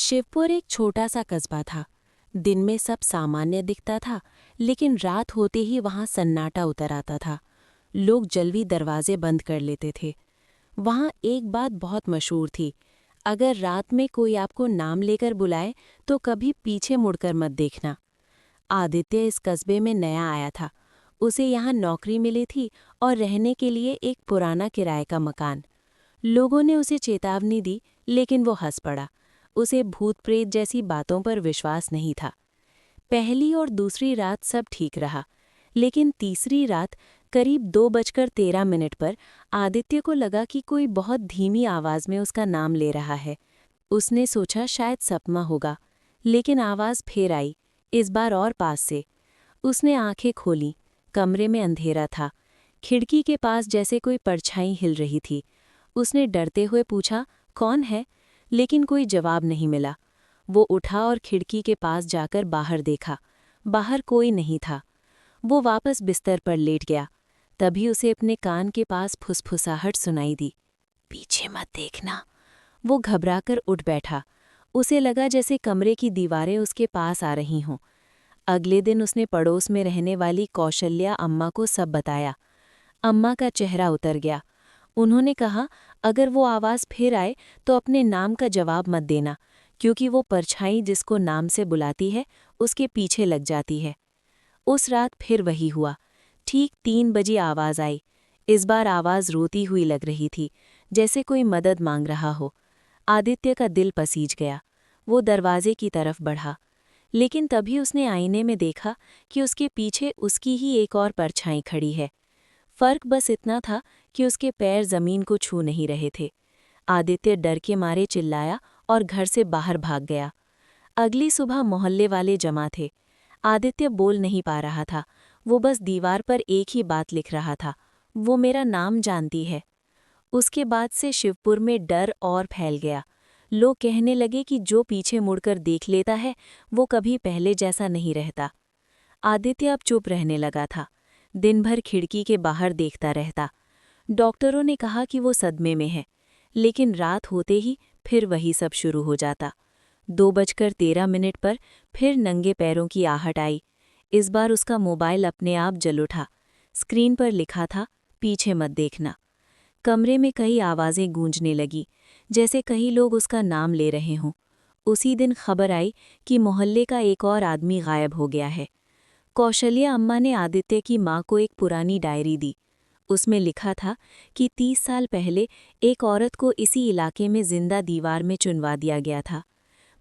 शिवपुर एक छोटा सा कस्बा था। दिन में सब सामान्य दिखता था, लेकिन रात होते ही वहां सन्नाटा उतर आता था। लोग जल्दी दरवाजे बंद कर लेते थे। वहां एक बात बहुत मशहूर थी, अगर रात में कोई आपको नाम लेकर बुलाए तो कभी पीछे मुड़कर मत देखना। आदित्य इस कस्बे में नया आया था। उसे यहाँ नौकरी मिली थी और रहने के लिए एक पुराना किराए का मकान। लोगों ने उसे चेतावनी दी, लेकिन वो हंस पड़ा। उसे भूत प्रेत जैसी बातों पर विश्वास नहीं था। पहली और दूसरी रात सब ठीक रहा, लेकिन तीसरी रात करीब 2:13 पर आदित्य को लगा कि कोई बहुत धीमी आवाज में उसका नाम ले रहा है। उसने सोचा शायद सपना होगा, लेकिन आवाज फिर आई, इस बार और पास से। उसने आंखें खोलीं। कमरे में अंधेरा था। खिड़की के पास जैसे कोई परछाई हिल रही थी। उसने डरते हुए पूछा, कौन है? लेकिन कोई जवाब नहीं मिला। वो उठा और खिड़की के पास जाकर बाहर देखा। बाहर कोई नहीं था। वो वापस बिस्तर पर लेट गया। तभी उसे अपने कान के पास फुसफुसाहट सुनाई दी। पीछे मत देखना। वो घबराकर उठ बैठा। उसे लगा जैसे कमरे की दीवारें उसके पास आ रही हों। अगले दिन उसने पड़ोस में रहने वाली कौशल्या अम्मा को सब बताया। अम्मा का चेहरा उतर गया। उन्होंने कहा, अगर वो आवाज़ फिर आए तो अपने नाम का जवाब मत देना, क्योंकि वो परछाई जिसको नाम से बुलाती है उसके पीछे लग जाती है। उस रात फिर वही हुआ। ठीक 3 बजे आवाज़ आई। इस बार आवाज़ रोती हुई लग रही थी, जैसे कोई मदद मांग रहा हो। आदित्य का दिल पसीज गया। वो दरवाजे की तरफ बढ़ा, लेकिन तभी उसने आईने में देखा कि उसके पीछे उसकी ही एक और परछाई खड़ी है। फर्क बस इतना था कि उसके पैर जमीन को छू नहीं रहे थे। आदित्य डर के मारे चिल्लाया और घर से बाहर भाग गया। अगली सुबह मोहल्ले वाले जमा थे। आदित्य बोल नहीं पा रहा था। वो बस दीवार पर एक ही बात लिख रहा था, वो मेरा नाम जानती है। उसके बाद से शिवपुर में डर और फैल गया। लोग कहने लगे कि जो पीछे मुड़कर देख लेता है वो कभी पहले जैसा नहीं रहता। आदित्य अब चुप रहने लगा था। दिन भर खिड़की के बाहर देखता रहता। डॉक्टरों ने कहा कि वो सदमे में है, लेकिन रात होते ही फिर वही सब शुरू हो जाता। 2:13 पर फिर नंगे पैरों की आहट आई। इस बार उसका मोबाइल अपने आप जल उठा। स्क्रीन पर लिखा था, पीछे मत देखना। कमरे में कई आवाज़ें गूंजने लगी, जैसे कई लोग उसका नाम ले रहे हों। उसी दिन खबर आई कि मोहल्ले का एक और आदमी गायब हो गया है। कौशल्या अम्मा ने आदित्य की माँ को एक पुरानी डायरी दी। उसमें लिखा था कि 30 साल पहले एक औरत को इसी इलाके में जिंदा दीवार में चुनवा दिया गया था।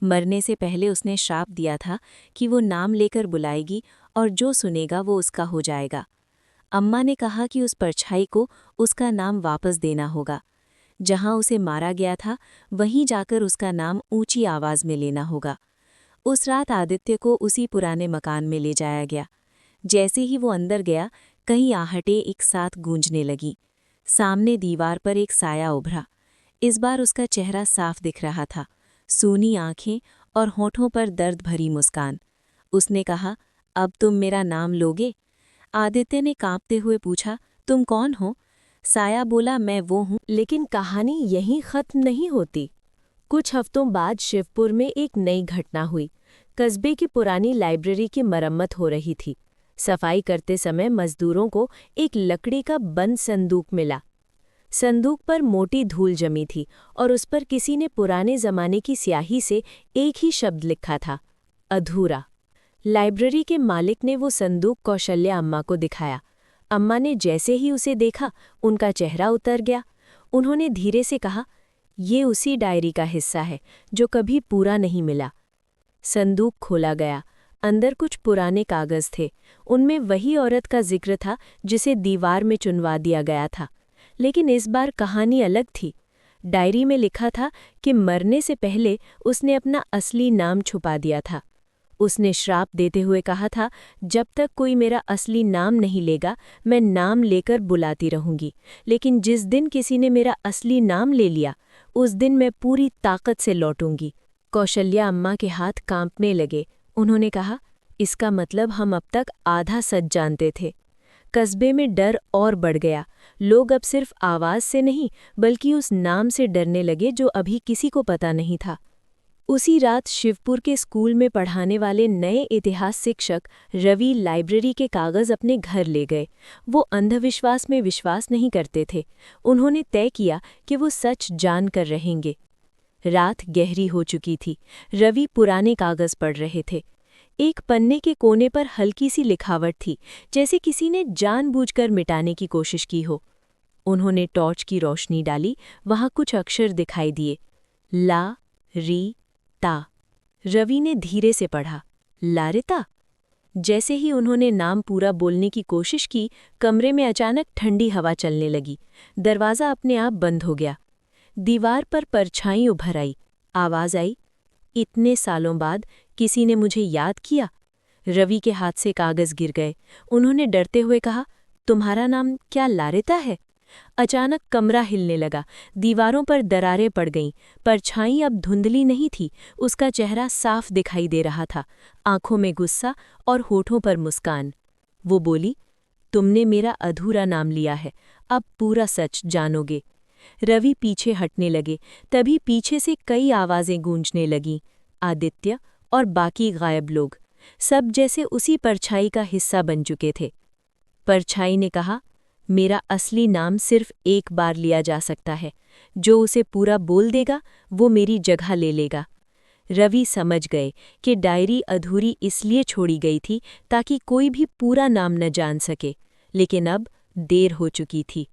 मरने से पहले उसने श्राप दिया था कि वो नाम लेकर बुलाएगी और जो सुनेगा वो उसका हो जाएगा। अम्मा ने कहा कि उस परछाई को उसका नाम वापस देना होगा। जहां उसे मारा गया था वहीं जाकर उसका नाम ऊंची आवाज में लेना होगा। उस रात आदित्य को उसी पुराने मकान में ले जाया गया। जैसे ही वो अंदर गया, कई आहटें एक साथ गूंजने लगीं। सामने दीवार पर एक साया उभरा। इस बार उसका चेहरा साफ दिख रहा था, सूनी आंखें और होठों पर दर्द भरी मुस्कान। उसने कहा, अब तुम मेरा नाम लोगे? आदित्य ने कांपते हुए पूछा, तुम कौन हो? साया बोला, मैं वो हूँ। लेकिन कहानी यहीं खत्म नहीं होती। कुछ हफ्तों बाद शिवपुर में एक नई घटना हुई। कस्बे की पुरानी लाइब्रेरी की मरम्मत हो रही थी। सफाई करते समय मजदूरों को एक लकड़ी का बंद संदूक मिला। संदूक पर मोटी धूल जमी थी और उस पर किसी ने पुराने जमाने की स्याही से एक ही शब्द लिखा था, अधूरा। लाइब्रेरी के मालिक ने वो संदूक कौशल्या अम्मा को दिखाया। अम्मा ने जैसे ही उसे देखा, उनका चेहरा उतर गया। उन्होंने धीरे से कहा, ये उसी डायरी का हिस्सा है जो कभी पूरा नहीं मिला। संदूक खोला गया। अंदर कुछ पुराने कागज थे। उनमें वही औरत का जिक्र था जिसे दीवार में चुनवा दिया गया था, लेकिन इस बार कहानी अलग थी। डायरी में लिखा था कि मरने से पहले उसने अपना असली नाम छुपा दिया था। उसने श्राप देते हुए कहा था, जब तक कोई मेरा असली नाम नहीं लेगा मैं नाम लेकर बुलाती रहूंगी, लेकिन जिस दिन किसी ने मेरा असली नाम ले लिया उस दिन मैं पूरी ताकत से लौटूंगी। कौशल्या अम्मा के हाथ कांपने लगे। उन्होंने कहा, इसका मतलब हम अब तक आधा सच जानते थे। कस्बे में डर और बढ़ गया। लोग अब सिर्फ आवाज से नहीं बल्कि उस नाम से डरने लगे जो अभी किसी को पता नहीं था। उसी रात शिवपुर के स्कूल में पढ़ाने वाले नए इतिहास शिक्षक रवि लाइब्रेरी के कागज़ अपने घर ले गए। वो अंधविश्वास में विश्वास नहीं करते थे। उन्होंने तय किया कि वो सच जान कर रहेंगे। रात गहरी हो चुकी थी। रवि पुराने कागज़ पढ़ रहे थे। एक पन्ने के कोने पर हल्की सी लिखावट थी, जैसे किसी ने जानबूझकर मिटाने की कोशिश की हो। उन्होंने टॉर्च की रोशनी डाली। वहां कुछ अक्षर दिखाई दिए, ला री ता। रवि ने धीरे से पढ़ा, लारिता। जैसे ही उन्होंने नाम पूरा बोलने की कोशिश की, कमरे में अचानक ठंडी हवा चलने लगी। दरवाज़ा अपने आप बंद हो गया। दीवार पर परछाई उभर आई। आवाज़ आई, इतने सालों बाद किसी ने मुझे याद किया। रवि के हाथ से कागज़ गिर गए। उन्होंने डरते हुए कहा, तुम्हारा नाम क्या लारिता है? अचानक कमरा हिलने लगा। दीवारों पर दरारें पड़ गईं। परछाई अब धुंधली नहीं थी। उसका चेहरा साफ दिखाई दे रहा था, आंखों में गुस्सा और होठों पर मुस्कान। वो बोली, तुमने मेरा अधूरा नाम लिया है, अब पूरा सच जानोगे। रवि पीछे हटने लगे। तभी पीछे से कई आवाज़ें गूंजने लगीं। आदित्य और बाकी गायब लोग, सब जैसे उसी परछाई का हिस्सा बन चुके थे। परछाई ने कहा, मेरा असली नाम सिर्फ एक बार लिया जा सकता है। जो उसे पूरा बोल देगा वो मेरी जगह ले लेगा। रवि समझ गए कि डायरी अधूरी इसलिए छोड़ी गई थी ताकि कोई भी पूरा नाम न जान सके, लेकिन अब देर हो चुकी थी।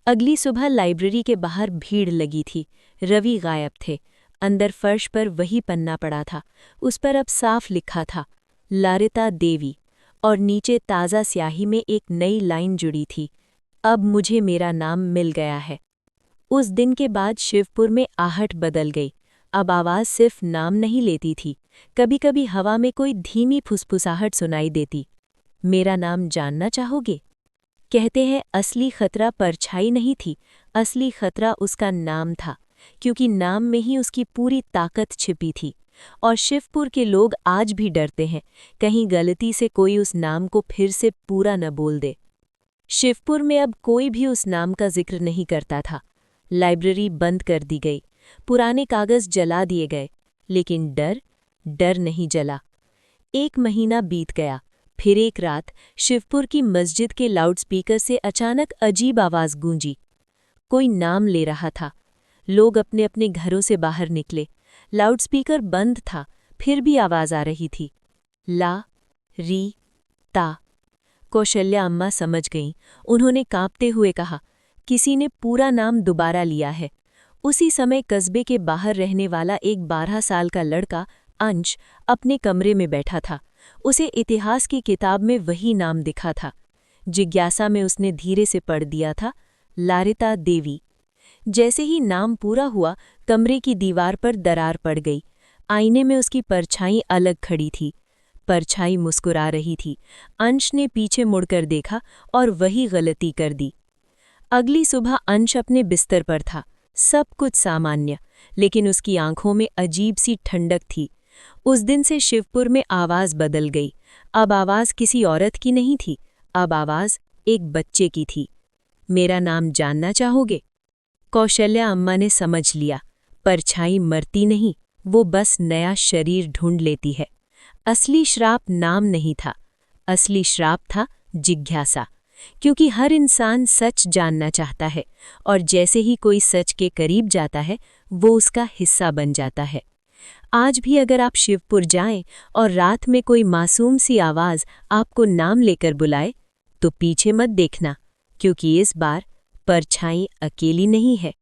अगली सुबह लाइब्रेरी के बाहर भीड़ लगी थी। रवि गायब थे। अंदर फर्श पर वही पन्ना पड़ा था। उस पर अब साफ लिखा था, लारिता देवी, और नीचे ताज़ा स्याही में एक नई लाइन जुड़ी थी, अब मुझे मेरा नाम मिल गया है। उस दिन के बाद शिवपुर में आहट बदल गई। अब आवाज़ सिर्फ नाम नहीं लेती थी, कभी कभी हवा में कोई धीमी फुसफुसाहट सुनाई देती, मेरा नाम जानना चाहोगे? कहते हैं असली खतरा परछाई नहीं थी, असली खतरा उसका नाम था, क्योंकि नाम में ही उसकी पूरी ताकत छिपी थी। और शिवपुर के लोग आज भी डरते हैं, कहीं गलती से कोई उस नाम को फिर से पूरा न बोल दे। शिवपुर में अब कोई भी उस नाम का जिक्र नहीं करता था। लाइब्रेरी बंद कर दी गई, पुराने कागज़ जला दिए गए, लेकिन डर नहीं जला। 1 महीना बीत गया। फिर एक रात शिवपुर की मस्जिद के लाउडस्पीकर से अचानक अजीब आवाज़ गूंजी। कोई नाम ले रहा था। लोग अपने अपने घरों से बाहर निकले। लाउडस्पीकर बंद था, फिर भी आवाज़ आ रही थी, ला री ता। कौशल्या अम्मा समझ गईं। उन्होंने कांपते हुए कहा, किसी ने पूरा नाम दोबारा लिया है। उसी समय कस्बे के बाहर रहने वाला एक 12 साल का लड़का अंश अपने कमरे में बैठा था। उसे इतिहास की किताब में वही नाम दिखा था। जिज्ञासा में उसने धीरे से पढ़ दिया था, लारिता देवी। जैसे ही नाम पूरा हुआ, कमरे की दीवार पर दरार पड़ गई। आईने में उसकी परछाई अलग खड़ी थी। परछाई मुस्कुरा रही थी। अंश ने पीछे मुड़कर देखा और वही गलती कर दी। अगली सुबह अंश अपने बिस्तर पर था, सब कुछ सामान्य, लेकिन उसकी आंखों में अजीब सी ठंडक थी। उस दिन से शिवपुर में आवाज़ बदल गई। अब आवाज़ किसी औरत की नहीं थी, अब आवाज़ एक बच्चे की थी। मेरा नाम जानना चाहोगे? कौशल्या अम्मा ने समझ लिया, परछाई मरती नहीं, वो बस नया शरीर ढूंढ लेती है। असली श्राप नाम नहीं था, असली श्राप था जिज्ञासा, क्योंकि हर इंसान सच जानना चाहता है, और जैसे ही कोई सच के करीब जाता है वो उसका हिस्सा बन जाता है। आज भी अगर आप शिवपुर जाएं और रात में कोई मासूम सी आवाज़ आपको नाम लेकर बुलाए, तो पीछे मत देखना, क्योंकि इस बार परछाई अकेली नहीं है।